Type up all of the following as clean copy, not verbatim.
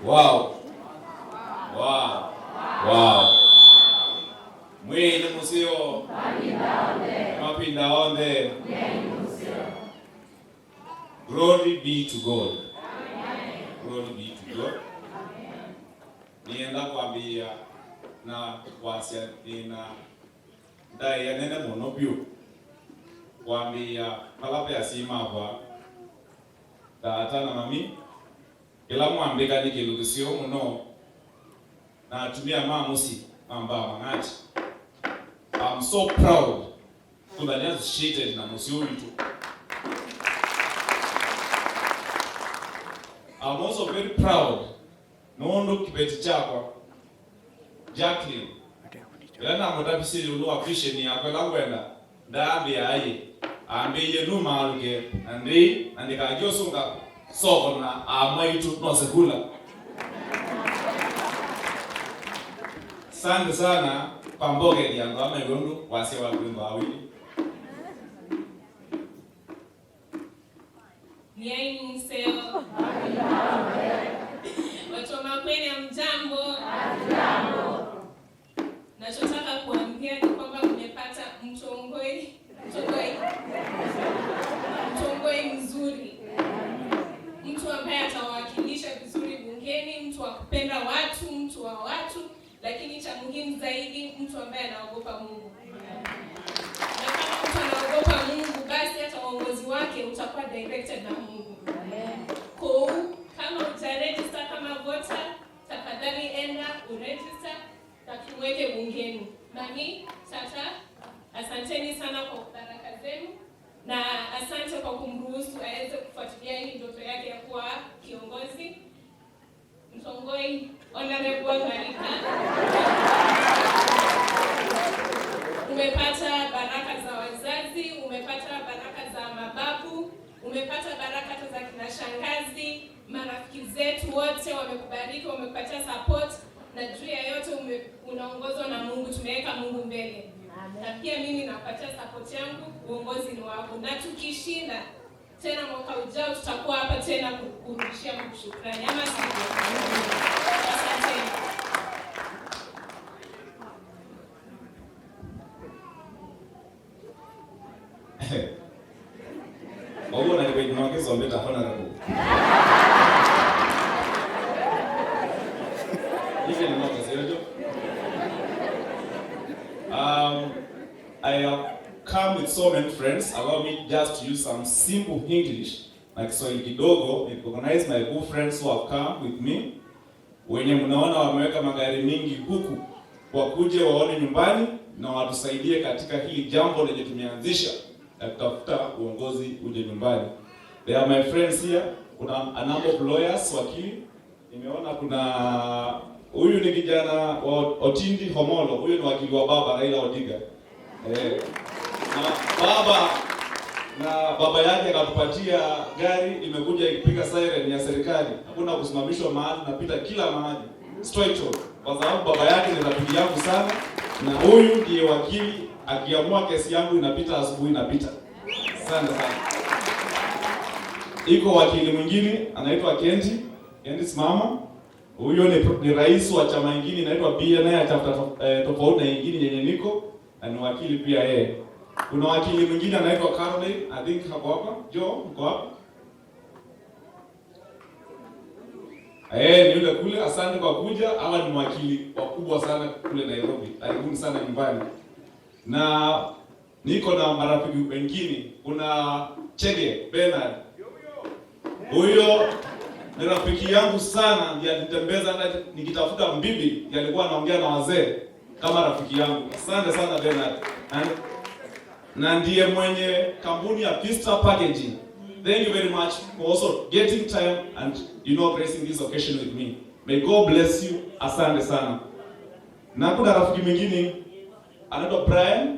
Wow. Wow. Wow. Mwene musio. Mapinda onde. Glory be to God. Glory be to God. Nienda kuambia na wasia ina dai ya nene monopio. Kuambia malape ya sima hapa. Tata na mami. Kila mwambika ni kilukisio muno. Na tumia mamusi amba mangati. I'm so proud to be associated na musio itu. I'm also very proud nondo kibeti chako Jacqueline. Yana mudabisiri ulu vision yako langwenda ndabi aye. Ambe yenu maluke andika josunga soko na amaitu no sekula. Asante sana pamboge yangu amegondu wase wa Gwimba awili. Niaini mseo. Watu wa Makueni mjambo. Nachotaka kuambia ni kwamba mmepata mtongoi mzuri. Mtu ambaye atawakilisha vizuri bungeni, mtu wa kupenda watu, mtu wa watu, lakini cha muhimu zaidi mtu ambaye anaogopa Mungu. Na kama mtu anaogopa Mungu, basi hata uongozi wake utakuwa directed na Mungu. Kwa kama utaregister kama voter, tafadhali enda uregister na tumweke bungeni. Mami, tata, asanteni sana kwa baraka zenu na asante kwa kumruhusu aweze kufuatilia hii ndoto yake ya kuwa kiongozi. Mtongoi, honorable Marika. Umepata baraka za wazazi, umepata baraka za mababu, umepata baraka za kina shangazi, marafiki zetu wote wamekubariki, wamekupatia support na juu ya yote unaongozwa na Mungu, tumeweka Mungu mbele. Na pia mimi nakupatia support yangu, uongozi ni wako. Na tukishinda tena mwaka ujao tutakuwa hapa tena kurudishia Mungu shukrani. Ama sivyo? Asante. Mbona ni kwenye mawazo mbeta honorable. Hivi ni mwaka zetu. I have come with so many friends. Allow me just to use some simple English. Like Kiswahili kidogo, I recognize my good friends who have come with me. Wenye mnaona wameweka magari mingi huku wakuje waone nyumbani na watusaidie katika hili jambo lenye tumeanzisha na kutafuta uongozi uje nyumbani. They are my friends here. Kuna a number of lawyers, wakili. Nimeona kuna huyu ni kijana wa Otindi Homolo, huyu ni wakili wa baba Raila Odinga. Na baba yake akatupatia gari imekuja ikipiga siren ya serikali. Hakuna kusimamishwa mahali, napita kila mahali. Straight on. Kwa sababu baba yake ni rafiki yangu sana na huyu ndiye wakili, akiamua kesi yangu inapita asubuhi inapita. Asante sana. Iko wakili mwingine anaitwa Kendi simama. Huyo ni rais wa chama kingine inaitwa BNI tofauti na nyingine yenye niko na ni wakili pia yeye. Kuna wakili mwingine anaitwa Caroline, I think hapo hapa. Jo, uko hapa? Ni yule kule, asante kwa kuja. Hawa ni wakili wakubwa sana kule Nairobi. Karibuni sana nyumbani. Na niko na marafiki wengine. Kuna Chege Bernard. Huyo ni rafiki yangu sana, ndiye nitembeza hata nikitafuta mbibi, alikuwa anaongea na wazee kama rafiki yangu. Asante sana Bernard. Na ndiye mwenye kampuni ya Pista Packaging. Thank you very much for also getting time and gracing this occasion with me. May God bless you. Asante sana. Na kuna rafiki mwingine anaitwa Brian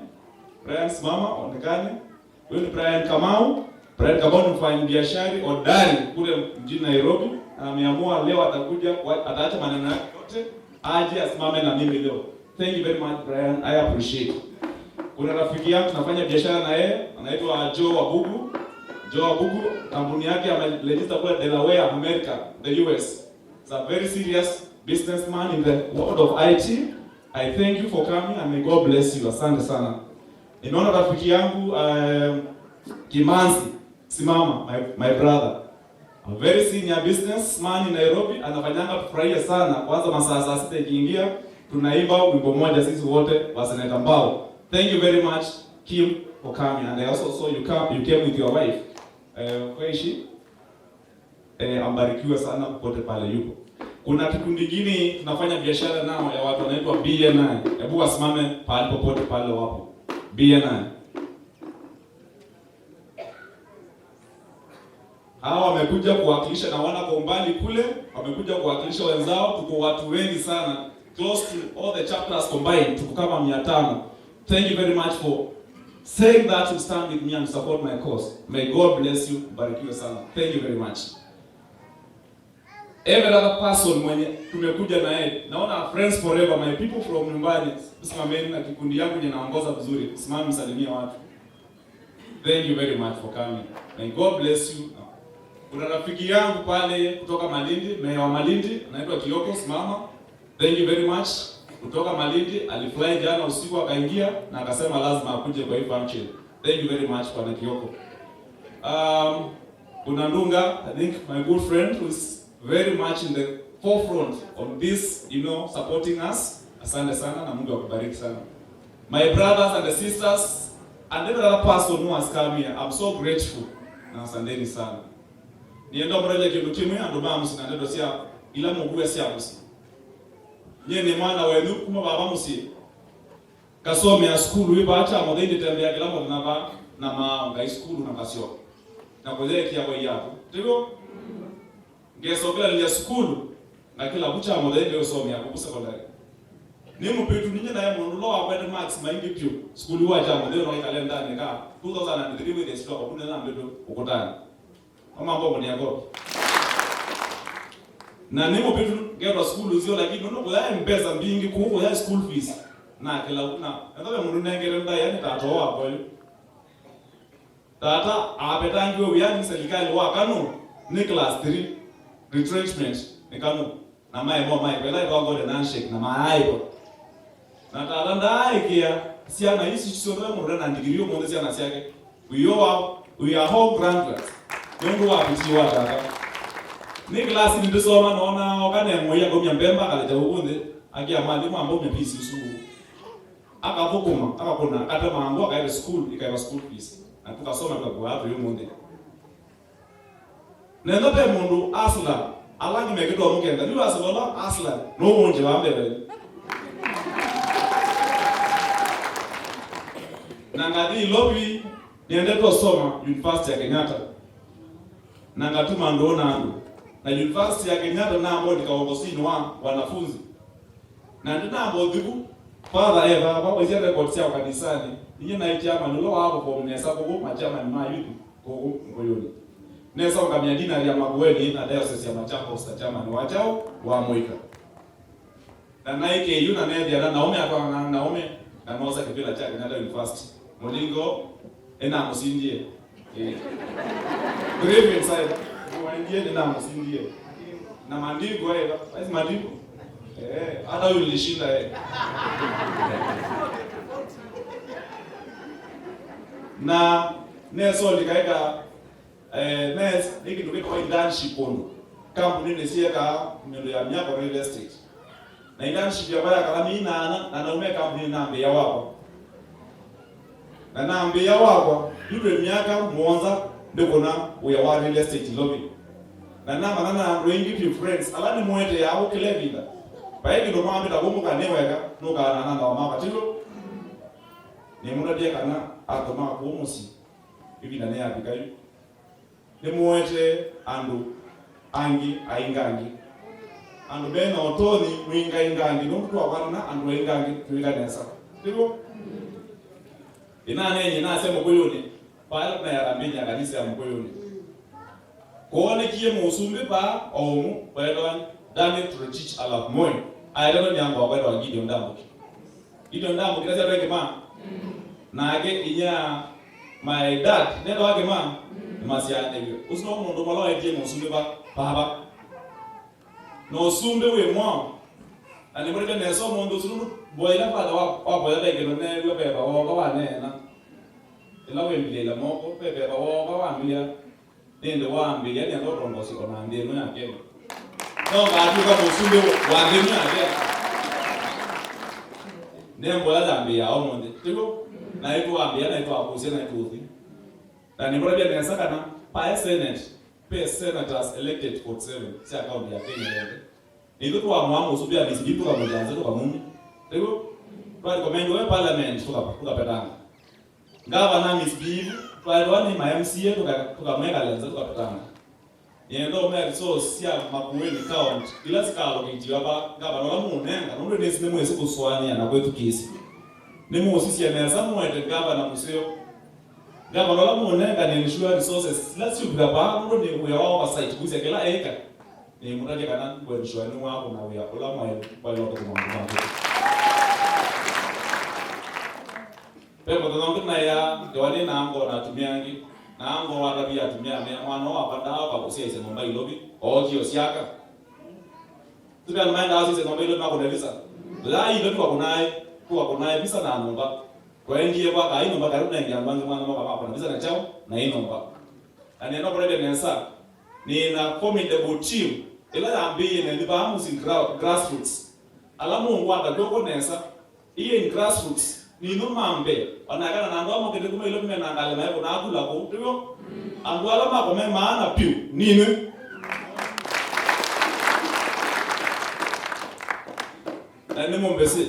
simama onekane. Huyo ni Brian Kamau ni mfanyabiashara hodari kule mjini Nairobi. Ameamua leo atakuja ataacha maneno yake yote aje asimame na mimi leo. Thank you very much Brian. I appreciate. Kuna rafiki yangu tunafanya biashara na yeye anaitwa Joe Wabugu, kampuni yake ameregister kule Delaware, America, the US. He's a very serious businessman in the world of IT. I thank you for coming and may God bless you. Asante sana. Ninaona rafiki yangu Kimanzi Simama, my brother. A very senior businessman in Nairobi, anafanyanga tufurahie sana. Kwanza masaa 6 ikiingia tunaimba wimbo moja sisi wote wa Senator Mbao. Thank you very much Kim for coming, and I also saw you came with your wife. Where is she? Ambarikiwe sana popote pale yupo. Kuna kikundi kingine tunafanya biashara nao ya watu wanaitwa BNI. Hebu wasimame pale popote pale wapo. BNI. Hawa wamekuja kuwakilisha na wana kwa umbali kule, wamekuja kuwakilisha wenzao. Tuko watu wengi sana, close to all the chapters combined, tuko kama 500. Thank you very much for saying that you stand with me and support my cause. May God bless you. Barikiwe sana. Thank you very much. Every other person mwenye tumekuja na yeye, naona friends forever, my people from nyumbani, simameni na kikundi yangu ninaongoza vizuri. Simama msalimia watu. Thank you very much for coming. May God bless you. Kuna rafiki yangu pale kutoka Malindi, meya wa Malindi, anaitwa Kioko, simama. Thank you very much. Kutoka Malindi, alifly jana usiku akaingia na akasema lazima akuje kwa hii function. Thank you very much Bwana Kioko. Kuna Ndunga, I think my good friend who is very much in the forefront of this, supporting us. Asante sana na Mungu akubariki sana. My brothers and the sisters and every other person who has come here, I'm so grateful. Na asanteni sana. Nienda mrele kindu kimwe ando mamusi na ndedo sia ila muguwe sia musi. Nye ni mwana wenu kuma baba musi. Kasome ya skulu wipa acha modende tembea kila modu na maanga skulu na kasio. Na kuzele kia kwa yako. Tigo? Ngeso kila liya skulu na kila bucha modende usome ya kubu sekondari. Ni mupitu ninye na ya mwandulo wa kwende max maingi pyo. Skulu wacha modende wa kalenda nika 2003 with the stock wakune na mbedo ukotani. Kama ambao ni yako. Na nimo pitu ngero school uzio lakini ndo kwa mpesa mbingi kuko ya school fees. Na kila kuna. Ndio mundu nengere nda yani tato wa kwa. Tata apetangiwe uyani serikali wa kanu ni class 3 retrenchment ni kanu. Na mai kwa kwa ngode na handshake na mai. Na tata ndai kia siana hisi chisoro mundu na ndigirio mundu siana siake. We are home grandparents. Mungu wapitiwa tata. Ni klasi ndisoma naona okane moya gomya mbemba kaleja ugunde akia mwalimu ambao umepisi usu. Akavukuma, akakona kata mango akaenda school, ikaiba school fees. Na tukasoma kwa hapo hiyo monde. Nenda pe mundu asla, alangi meketo mukenda. Ni asla asla, no monje wa mbele. Na ngadi lobby niende to soma University ya Kenyatta. Na ngatuma ndona angu. Na University ya Kenyatta na ambao nikaongozini wa wanafunzi. Na ndina ambao dhibu father ever baba izia record ya kanisani. Ninyi na ichama nulo hapo kwa mnesa kwa machama ni mayuti kwa ngoyoni. Nesa ngamia dina ya Makueni na diocese ya Machakos na chama ni wachao wa Moika. Na naike yuna nedi ya Naomi akwa na Naomi na moza kibila cha Kenyatta University. Molingo ena musindie. Brave inside. Waingie na musindie. Na mandigo hayo, basi mandigo. Hata ulishinda Na neso likaeka nes niki tuke kwa internship ono. Kampuni nesia ka melo ya miaka real estate. Na internship ya baya kalami na naume kampuni nambe ya wako. Na nambe ya wako yule miaka mwanza ndiko na uya real estate lobby. Na nama na wengi friends alani mwete ya au kile vida. Baiki ndo mama bitakumbuka neweka nuka na wa mama tilo. Ni muda dia kana atoma ko musi. Hivi na ne apikayo. Ni mwete andu angi aingangi. Andu bena otoni mwinga ingangi no mtu akwana andu ingangi tuika nesa. Tilo. Ina nenye na sema koyoni. Pale na yarambenya kanisa ya mkoyoni. Kuone kie musumbi pa omu baidwan dani to teach alaf moy. Ayano nyango baidwan Gideon Ndambo. Gideon Ndambo kila wake ma. Na age inya my dad nendo wake ma. Masia ndio. Usino mundu malo aje musumbi pa baba. no sumbe we mo ani mo ke ne so mo ndo sulu boila pa wa boila be ke no ne we be ba wa ne na ila we mbilela mo ko be ba wa mbilia nende wa mbilia ni ndo rongo siko na ndiye no yake no ba tu ka mo sumbe wa ndiye no yake ne boila da mbia o mo ndiko na iko ambia na iko akusia na iko uthi na ni mbona bia saka na pa senate pe senators elected for 7 si account ya Kenya leo ndio kwa mwanzo usubia bisibitu kama mjanzo kwa mumi ndio kwa recommend we parliament tukapetana ngava na misbivu kwa wani ma MCA tukamweka lenza tukapetana yendo me so sia makueni count ila sikalo kitiwa ba ngava no munenga ndo nesine mwezi kuswania na kwetu kisi nimo sisi yanaweza mwete ngava na museo ngava no munenga ni ensure resources let's you graba ndo ni we wa site kuzi kila eka ni mutaje kana kwa ensure ni wako na we ola mwa kwa loto kwa mwanzo pepo ndo na ya kwani na ngo na tumiangi na ngo wala pia tumia mwana wa padao kwa kusiese ngomba ilobi okio siaka tubia maana asise ngomba ilobi mako delisa la ile kwa kunaye visa na ngomba kwa ndiye kwa kai ngomba karibu na ingia mbangi mwana mako hapo na visa na chao na ino ngomba ani eno kwa ile nesa ni na formidable team ila ambie na ndibamu sin grassroots alamu ngwanda doko nesa iye in grassroots ni no mambe onagana na ndo amokete kuma ilo mena ngale mayo na akula ko tiyo angwala mako me maana piu nini na ni mombese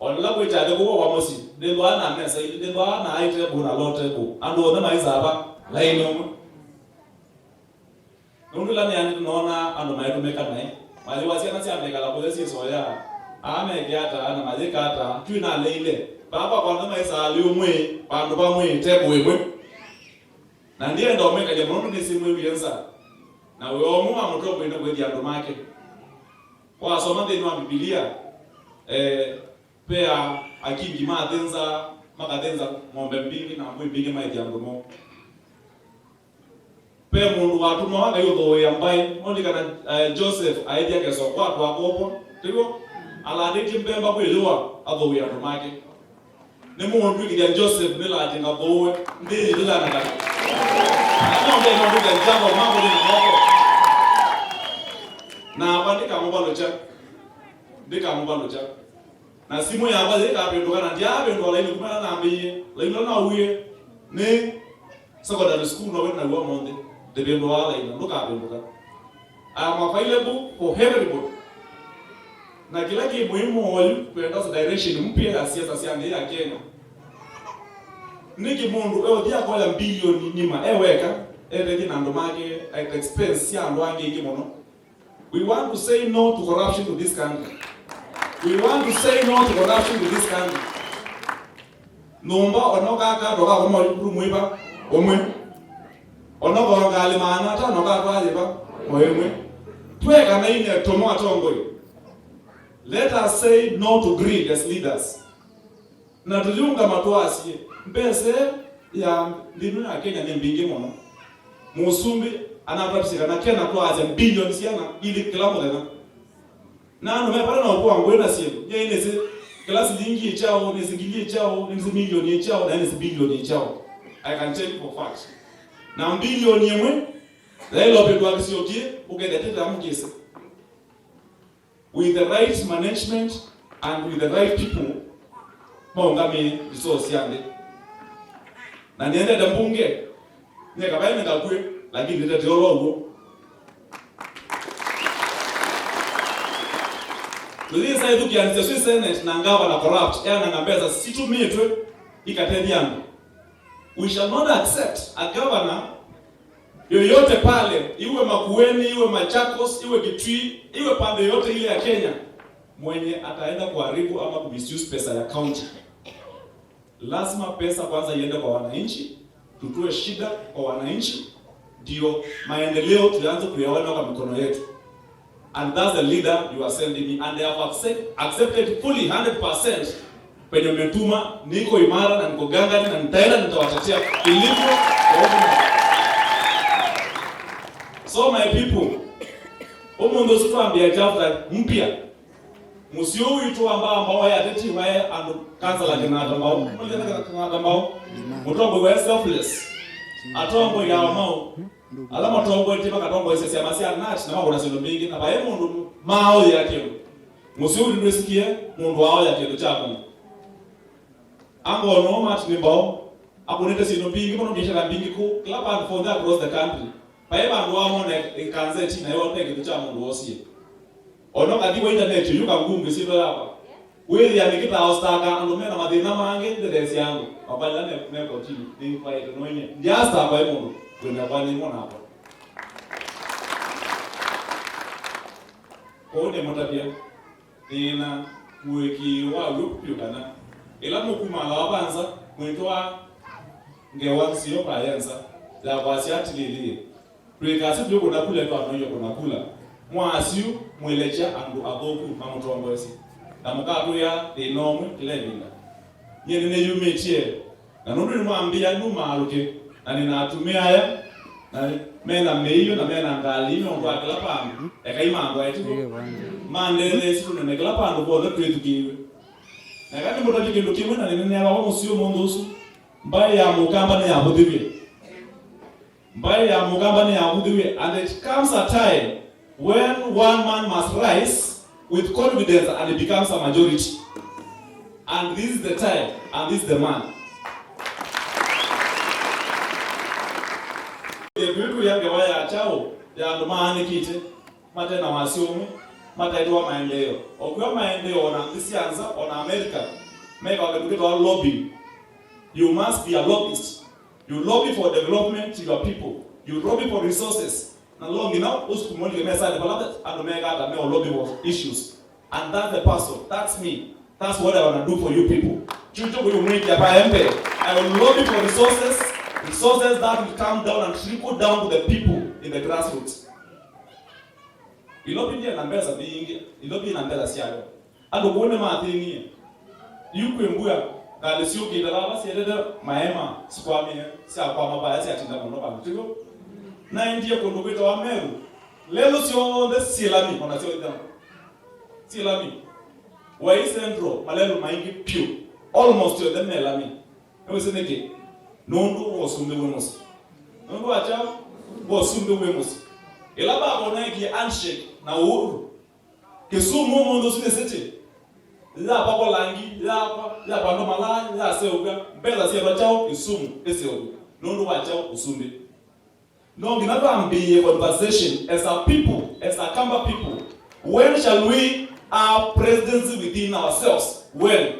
onla ko jade ko wa mosi de lo ana mesa de lo ana aite buna lote ko ando na maiza ba laino nundula ni andi nona ando mayo meka nae mali wasiana si ameka la polisi soya ame gyata na majikata twina leile baba kwa ndama isa liumwe bandu bamwe tebwemwe na ndiye ndo mweka je mundu nisimwe wiyensa na we omuma mutobo ndo kwe diando make kwa soma de no Biblia pea akingi madenza makadenza ngombe mbili na mbwe mbili mai diando mo pe mundu watu no wanga yodo yambaye ndi kana Joseph aidia keso kwa tu akopo tiko ala nditi mbemba kweliwa abo yando make ne mundu ngiya Joseph nila atinga bowe ndili ndila na kati anaomba mundu ngiya jambo mambo ni moko na bandika mobalo cha ndika mobalo cha na simu ya baze ka pendo kana ndiabe ndo laini kumana na ambiye laini na uye ne secondary school no na wa monde de bendo wala ina ndo ka pendo ka am available for everybody na kila kitu muhimu wali kwenda sa direction mpya ya siasa ya Kenya niki mundu dia kwa bilioni nima eweka eregi na ndo make at expense ya ndo ange ikimono. We want to say no to corruption to this country. We want to say no to corruption to this country. Nomba onoka ka doka ko mo rumwiba omwe onoka ngali mana ta noka kwa liba moyemwe tweka na ine tomo atongo. Let us say no to greed as leaders. Na tuliunga matwasi mpese ya ndinu ya Kenya ni mbingi mono. Musumbi anapatisika na Kenya twaze bilioni siana ili kila mmoja. Na no mepara na upo ngwena siyo. Ye inese klasi lingi chao ni zingilie chao ni milioni chao na ni bilioni chao. I can tell you for fact. Na bilioni yemwe lelo pedwa kisiotie ukedeteta mkese. With the right management and with the right people maungami resource yande na niende dambunge neka baye ngakwe lakini ndio teologo ndio sasa hivi kianza sisi senate na ngava na corrupt na ngambeza situ mitwe ikatediana. We shall not accept a governor yoyote pale, iwe Makueni, iwe Machakos, iwe Kitui, iwe pande yote ile ya Kenya, mwenye ataenda kuharibu ama kumisuse pesa ya county. Lazima pesa kwanza iende kwa wananchi, tutue shida kwa wananchi, ndio maendeleo tuanze kuyaona kwa mikono yetu. And that's the leader you are sending me, and they have accepted fully 100%. Penye umetuma niko imara na niko gangani na nitaenda nitawatetea ilivyo. So my people, Omundo sitwambia chapter mpya. Musio witu ambao ya teti wae and cancel agenda ambao. Mulena ambao. Mutongo we selfless. Atongo ya mao. Alama tongo tipa katongo ese sia masia natch na mabona sino mingi na bae mundu mao ya kero. Musio ndisikie mundu wao ya kero chako. Ango no mat ni bao. Akunete sino mingi bono bisha mingi ku club and for across the country. Bae bandu wao ne kanzeti na yo peke cha mundu wosie. Ono kati wa internet yuka ngungu sivyo hapa. Wewe ya nikita ostaka andomena madina mange ndesi yangu. Abala ne continue. Ni fight no yenye. Just hapa mundu. Kwenda bani mbona hapa. Kone motapia. Ina kuweki wa yukupyukana. Ila mukuma la banza mwitwa ngewa sio payenza. La basi atilili. Twekasi byo kuna kula to anoyo kuna kula. Mwasiu mwelecha andu agoku mamutongoesi. Namukatu ya enomwe levinga. Yene ne yumetie. Na nundu nimwambia numa aluke. Na ninatumia haya na mena meyo na mena ngalino ndo aklapangu. Ekaima ndo ayitu. Mandele siku ne klapangu bodo twetukiwe. Na kati mbodo kikindu kimwe na nene aba musio mondosu. Mbaye ya mukamba ne yabudiwe. Mbaye ya mukamba ne yabudiwe, and it comes a time when one man must rise with confidence and it becomes a majority. And this is the time, and this is the man. Vitu yange waya chao ya ndumani kite mate na wasiumu mate ndo maendeleo. Okiwa maendeleo na kisianza on America make wakati wa lobby. You must be a lobbyist. You lobby for development to your people. You lobby for resources. Na long enough usikumoni kemesa develop and make out me lobby for issues. And that's the person. That's me. That's what I want to do for you people. Chucho will make your embe. I will lobby for resources that will come down and trickle down to the people in the grassroots. Ilobi ndiye nambeza bingi, ilobi nambeza siago. Ando kuone maathingi. Yuko mbuya kale sio kidala siedede maema sikwamie sia kwa mabaya sia tinda muno bantu. Na ndiye kondobeta wa Meru. Lelo sio the silami ona sio ndio. Silami. Wai central malelo maingi pure. Almost to the melami. Ewe seneke. Nundu wasumbe wemosi. Nundu acha wasumbe wemosi. Ela ba bona ki handshake na uhuru. Kisumu mondo sine sete. La babo langi, la bando malani, la seuga, mbela siya bachao Kisumu eseuga. Nundu wachao usumbe. No, ginaba ambiye conversation as a people, as a Kamba people. When shall we have presidency within ourselves? When?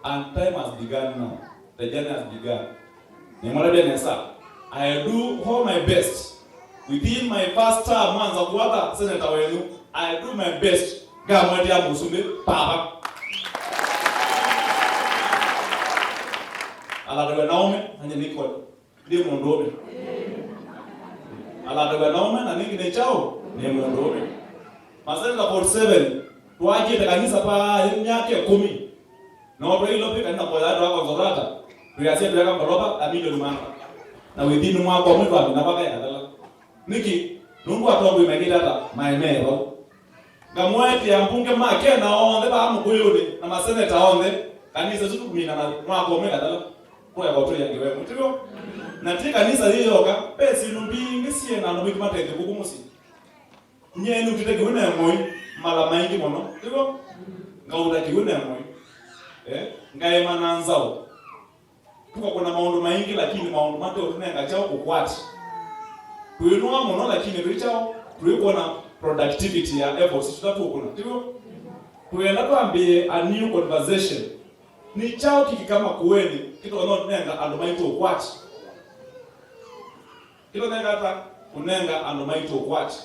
And time has begun now. The journey has begun. I do all my best. Within my first term, Senator, I do my best. Gamwadia Musumbe, Papa. Aladoga Naume, and Nicole, Demondobe. Aladoga Naume, and Nick Chao, Demondobe. Masaka for 7, to Aki the Kanisa Pa, Yaki Kumi. No brain lopic and Napoleon of Zorata. We are saying Dragon Boroba, a million man. Now we didn't want to come with Navaga. Nikki, no what all we make it at my mayor. Gamweti ya mpunge make na onde ba mukuyudi na maseneta onde kanisa zuku kumina na mwako omega dala kwa ya watu yange wewe mutiko na tika kanisa hiyo ka pesi numbingi sie na no bikimate kukumusi nyenu tutege wena moyi mala maingi mono tiko ngauda kiwena moyi ngaye mananzao tuko kuna maondo maingi lakini maondo mate otunenga chao kukwati tuinua mono lakini tuichao tuikona productivity ya efforts tutatuona tiko tuenda tuambie a new conversation ni chao kikikama kuweni kitu ononenga andomaito kwati kilo nenga hata kunenga andomaito kwati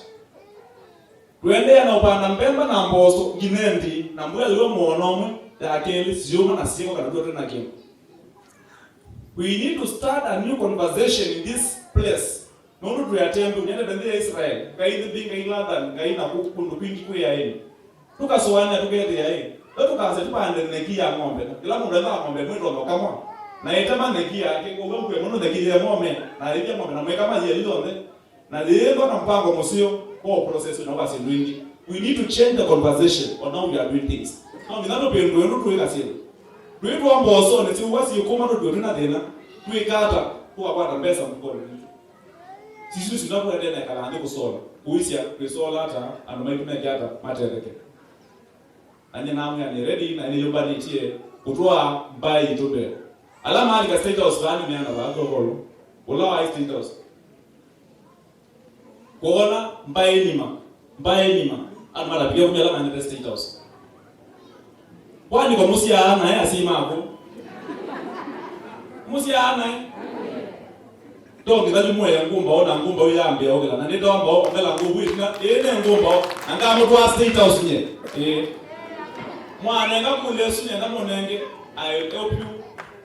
tuende na upanda mpemba na mboso ginendi na mbuya leo muonomwe ya akeli sioma na siko kadado tena kimo. We need to start a new conversation in this place. Nono tuyatembe unyende bendera Israel. Kaidi binga iladan kaina kukundu kwingi kuya yini. Tukasowana tukete ya yini. Leo tukaanza tupande neki ya ng'ombe. Kila mundu enda ng'ombe mwito ndo kama. Na itama neki yake kwa wewe mmono neki ya ng'ombe. Na ile ng'ombe na mweka maji yalionde. Na leo na mpango musio process na wasi doing. We need to change the conversation on how we are doing things. Now we not be ndo ndo tuweka sio. Tuwe amboso ne si wasi yokoma ndo ndo na tena. Tuwe kata kwa kwata pesa mkono. Sisi tunapo tena kala ande kusola. Kuisia kusola hata anamai tunajata matereke. Anya namu ya ni ready na ni yobani tie kutoa mbai itobe. Alama hali ka state house gani miana ba ko wala wa state house. Kuona mbai nima amara pia kumela na state house. Kwani kwa musia ana ya asima hapo. Musia ana donc ndali moya ngumba ona ngumba uyambe ogela na ndo amba ogela ngubu itina ene ngumba anga mtu a state house nye mwana ngakule sunye ngamonenge I will help you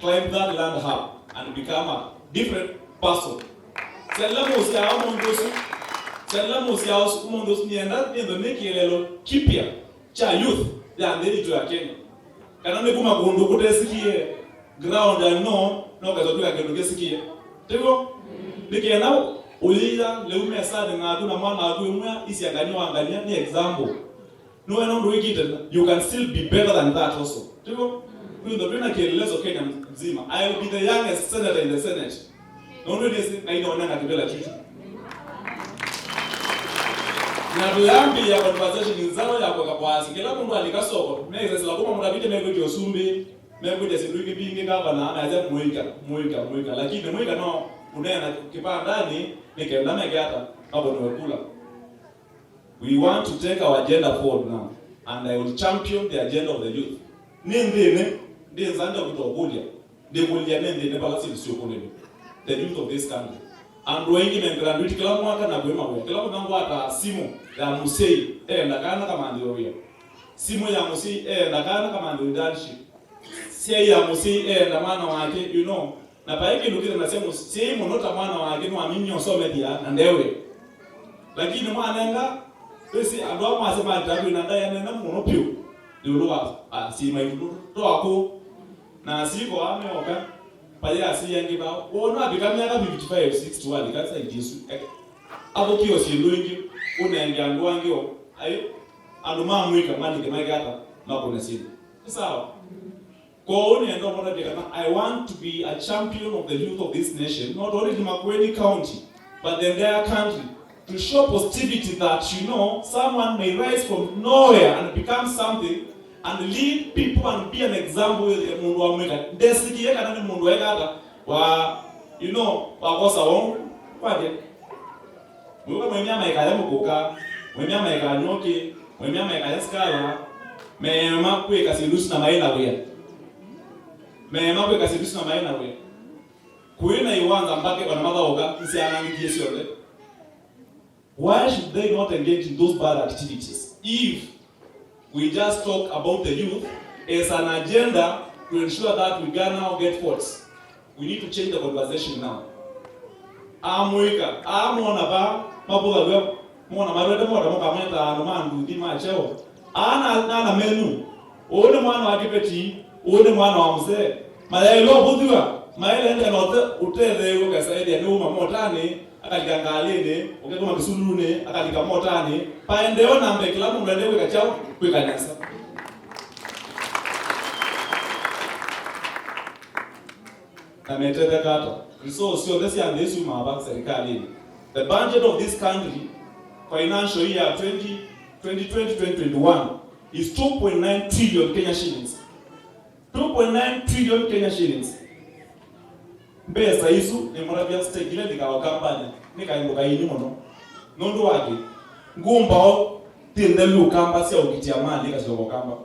climb that land up and become a different person. Sella musia umondosu nienda ndo nekielelo kipya cha youth ya ndeli jua Kenya. Kana ne kuma kundu kutesikie ground and no kazotuka kendo kesikie. Tiko nikienda uliza leume sana ngadu na mwana adu umwa isi angania ni example. No eno ndo wikita you can still be better than that also. Tiko ndo tuna kielelezo Kenya mzima. I will be the youngest senator in the Senate. No nisi ainaona ngakibela chichu. Na tulambi ya conversation nzalo ya kwa kwasi kila mundu alikasoko meze sila kuma murabite mego kyosumbi mego de sinduki bingi kaba na anaje muika lakini muika no unena kipandani nikaenda megata hapo nimekula. We want to take our agenda forward now and I will champion the agenda of the youth. Nindine ndinzanda kutokulia ndikulia nindine pala sio kunene the youth of this country. And wengi mengraduate kila mwaka na kwema kwa kila mtu hata simu ya Musei ndakana kama ndio hiyo simu ya Musei ndakana kama ndio leadership si ya Musei ndamana wake you know na paiki ndio nasema si monota mwana wake no aminyo some dia na ndewe lakini mwana nga basi ando mwasema ndabu inanda yana monopio ndio wa si maidu to ako na siko ameoka pale asiyangi ba wona bikamya ka 55 61 kasa idisu abo kiyo sinduingi unaengia ngwangio ayo aluma mwika mani kama gata na kuna simu sawa kwa oni ndo mbona bikana I want to be a champion of the youth of this nation, not only in Makueni County but the entire country, to show positivity that someone may rise from nowhere and become something and lead people and be an example with mundu wa mwika ndesikie kana ni mundu wekata wa wakosa wongo kwaje mwe mwemya maikaya mukuka mwemya maikaya nyoki mwemya maikaya skala mema kweka silusi na maina weya mema kweka silusi na maina weya kuina iwanza mbake kwa mother oga isi anangiye siole. Why should they not engage in those bad activities if we just talk about the youth as an agenda to ensure that we can now get votes? We need to change the conversation now. Amuika, amona ba, mabuga we, mona marwede moda moka meta anumandu di macheo. Ana menu. One mwana wa kipeti, one mwana wa mzee. Maelo budhiwa, maele ende note utele yo kasaidi ya numa motani, akalikangalene, ukekoma kisulune, akalikamotani, paendeo na mbe kila mundu ende weka chao kwekanyasa. So this year this serikali. The budget of this country financial year 2020-2021 is 2.9 trillion Kenya shillings. 2.9 trillion Kenya shillings. Pesa hizo ni mrabia stake ile dikawa kampanya nikaimbuka yini mono. Nondo wake ngumba tindelu kamba sia ukitia mali kasoko kamba.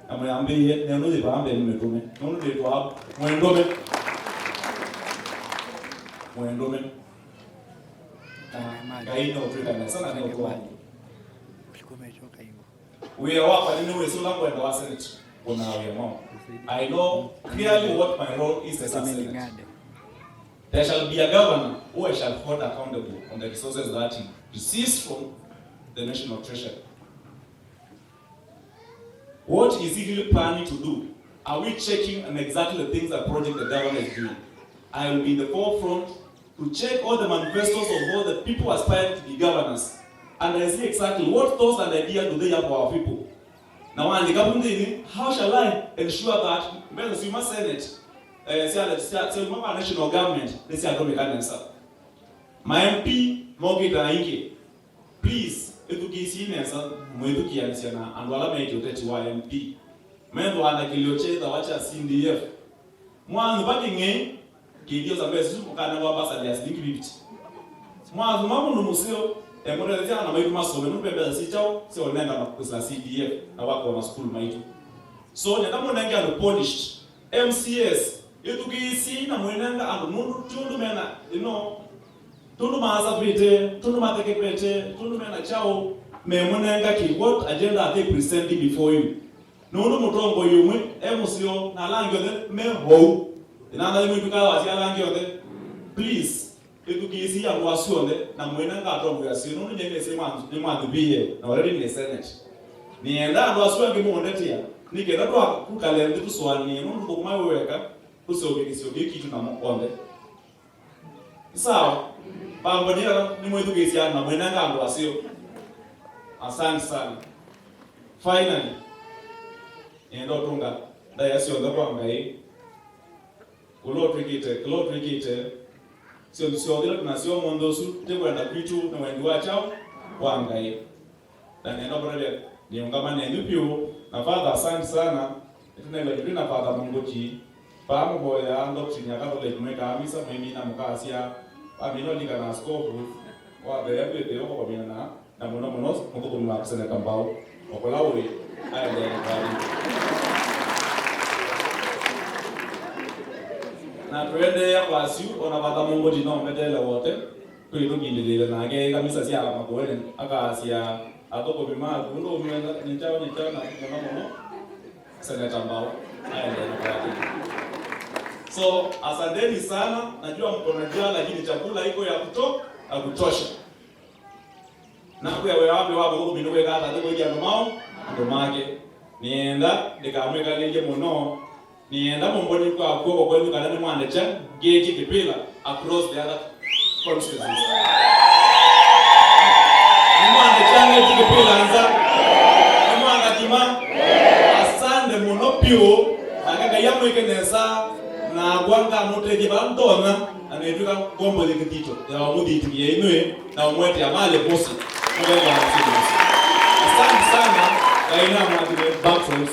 Amuyambie neno le baambe nimetume. Nondo leto hapo mwendome. Kaino tukana sana ndio kwa. We are working anyway so long when the Senate on our mom. I know clearly what my role is as a senator. There shall be a governor who I shall hold accountable on the resources that he receives from the national treasury. What is he really planning to do? Are we checking on exactly the things that project the governor is doing? I will be in the forefront to check all the manifestos of all the people aspiring to be governors. And I see exactly what thoughts and ideas do they have for our people. Now, how shall I ensure that when the Suma Senate, national government, they say I don't make an answer. My MP, Mogita Inge, please, education answer, Moedukiana, and Wala make your MP. Men wana kilioche za wacha CDF. Mwanzo baki nge, kidio za mbezi mukana wabasa dia sneak bibiti. Mwanzo mamu numuseo, mwerelezea na maitu masome, nupembeza si chao, si onenda makusila CDF, na wako wa school maitu. So, nyatamu nengi anu polished, MCS, yutu kiisi na mwenenga anu mundu tundu mena, tundu maasa pete, tundu mateke pete, tundu mena chao, mwenenga ki, what agenda are they presenting before you? Nunu mutongo yumwe, musio, na langi yode, me ho. Inanda yumu ituka wasi ya langi yode. Please, kiisi ya mwasi yode, na mwenenga atongo ya siyo, nunu nyenge ni mwandu biye, na already ni Senate. Nienda ando asua ngimu ondetia. Nikenda kwa kukalende tusuani, nunu kukumai weweka, tusiobi kitu na mkonde. Sawa, pangonia ni mwetu kiisi ya na mwenenga ando asio. Asante sana. Finally, endo tunga dayasio ndakwa ngai ulo trikite sio bila tunasio mondosu tekwenda kwitu na wendi wachao kwa ngai na neno brother niungama nenu pio na father asante sana tunaiwa na father Munguchi pamoja boya ndo chinya katole kumeka misa mimi na mkasia amino lika na askofu wa bebe de kwa bina na mono Mungu kumlakusana kambao okolawe aya ndio na tuende ya kwasiu ona bata Mungu dino mbetele wote kuitu gindile na ge kamisa sia kama kwene akasia atoko bima kundo umenda nichao na mono sana tambao aya ndio. So asanteni sana, najua mko na njaa lakini chakula iko ya kutosha. Na kwa wewe wapi huko minuwe kata ndio ya nomao ndo mage. Nienda nikamweka lije muno. Nienda mboni kwa kwenu kana ni mwande cha gate kipila across the other constituencies. Mwande change kipila anza. Mwanga tima. Asante muno pio. Akaka yamo ikenesa na kwanga mutege bandona anetuka gombo likitito ya muditi ya inwe na umwete ya male bosi. Asante sana kaina mwatile back from